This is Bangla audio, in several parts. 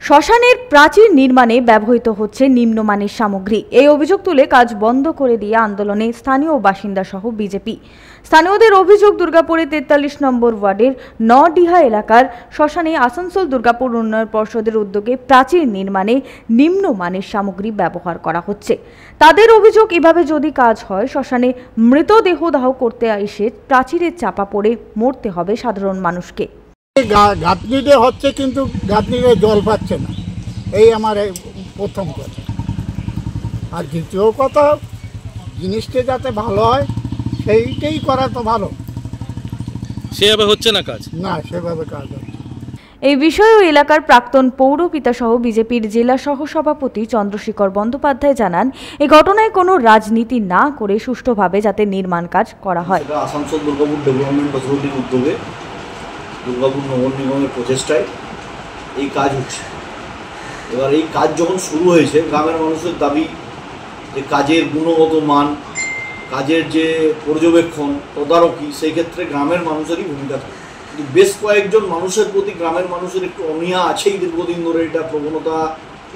শ্মশানের প্রাচীর নির্মাণে ব্যবহৃত হচ্ছে নিম্নমানের সামগ্রী। এই অভিযোগ তুলে কাজ বন্ধ করে দিয়ে আন্দোলনে স্থানীয় বাসিন্দা সহ বিজেপি। স্থানীয়দের অভিযোগ, দুর্গাপুরের 43 নম্বর ওয়ার্ডের নডিহা এলাকার শ্মশানে আসানসোল দুর্গাপুর উন্নয়ন পর্ষদের উদ্যোগে প্রাচীর নির্মাণে নিম্নমানের সামগ্রী ব্যবহার করা হচ্ছে। তাদের অভিযোগ, এভাবে যদি কাজ হয় শ্মশানে মৃতদেহ দাহ করতে এসে প্রাচীরের চাপা পড়ে মরতে হবে সাধারণ মানুষকে। গাঁথনিতে হচ্ছে কিন্তু গাঁথনিতে জল পাচ্ছে না, এই আমার প্রথম কথা। আর দ্বিতীয় কথা, জিনিসটা যাতে ভালো হয় সেইটাই করা তো ভালো। সেভাবে হচ্ছে না কাজ, না সেভাবে কাজ হচ্ছে। এই বিষয়ে এলাকার প্রাক্তন পৌরপিতা সহ বিজেপির জেলা সহসভাপতি চন্দ্রশেখর বন্দ্যোপাধ্যায় জানান, এই ঘটনায় কোনো রাজনীতি না করে সুষ্ঠুভাবে যাতে নির্মাণ কাজ করা হয়। আসানসোল দুর্গাপুর ডেভেলপমেন্ট অথরিটির উদ্যোগে দুর্গাপুর নগর নিগমের প্রচেষ্টায় এই কাজ হচ্ছে। এবার এই কাজ যখন শুরু হয়েছে, গ্রামের মানুষের দাবি যে কাজের গুণগত মান, কাজের যে পর্যবেক্ষণ তদারকি, সেই ক্ষেত্রে গ্রামের মানুষেরই ভূমিকা থাকে। কিন্তু বেশ কয়েকজন মানুষের প্রতি গ্রামের মানুষের একটু অনীহা আছেই দীর্ঘদিন ধরে, এটা প্রবণতা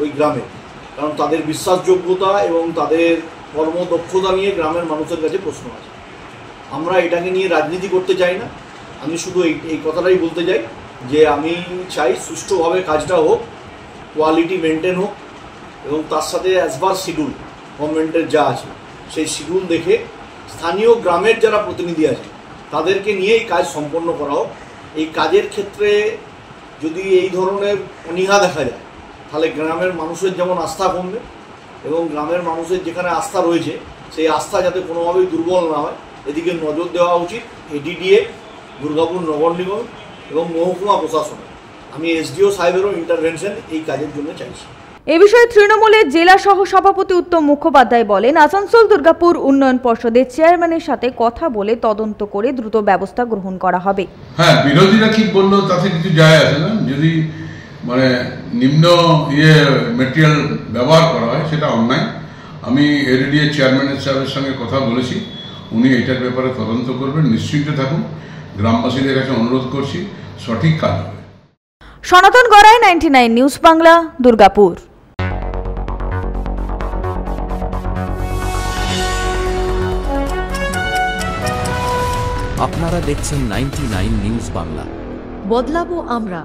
ওই গ্রামে। কারণ তাদের বিশ্বাসযোগ্যতা এবং তাদের কর্মদক্ষতা নিয়ে গ্রামের মানুষের কাছে প্রশ্ন আছে। আমরা এটাকে নিয়ে রাজনীতি করতে চাই না। আমি শুধু এই কথাটাই বলতে চাই যে আমি চাই সুষ্ঠুভাবে কাজটা হোক, কোয়ালিটি মেনটেন হোক, এবং তার সাথে অ্যাজ পার শিডিউল গভর্নমেন্টের যা আছে সেই শিডিউল দেখে স্থানীয় গ্রামের যারা প্রতিনিধি আছে তাদেরকে নিয়ে এই কাজ সম্পন্ন করা হোক। এই কাজের ক্ষেত্রে যদি এই ধরনের অনীহা দেখা যায় তাহলে গ্রামের মানুষের যেমন আস্থা কমবে, এবং গ্রামের মানুষের যেখানে আস্থা রয়েছে সেই আস্থা যাতে কোনোভাবেই দুর্বল না হয়, এদিকে নজর দেওয়া উচিত এডিডিএ, দুর্গাপুর নগর নিগম এবং মহকুমা প্রশাসন। আমি এসডিও সাহেবেরও ইন্টারভেনশন এই কাজের জন্য চাইছি। এ বিষয়ে তৃণমূলের জেলা সহ সভাপতি উত্তম মুখোপাধ্যায় বলেন, আসানসোল দুর্গাপুর উন্নয়ন পর্ষদের চেয়ারম্যানের সাথে কথা বলে তদন্ত করে দ্রুত ব্যবস্থা গ্রহণ করা হবে। হ্যাঁ, বিরোধীরা কি বললো তাতে কিছু যায় আসে না। যদি নিম্ন মেটেরিয়াল ব্যবহার করা হয় সেটা অন্যায়। আমি এডিডিএ চেয়ারম্যানের সাহেবের সঙ্গে কথা বলেছি, উনি এটার ব্যাপারে তদন্ত করবেন। নিশ্চিন্ত থাকুন, গ্রামবাসীদের কাছে অনুরোধ করছি সঠিক কাজ হবে। সনাতন গড়াই, 99 নিউজ বাংলা, দুর্গাপুর। আপনারা দেখছেন 99 নিউজ বাংলা। বদলাবো আমরা।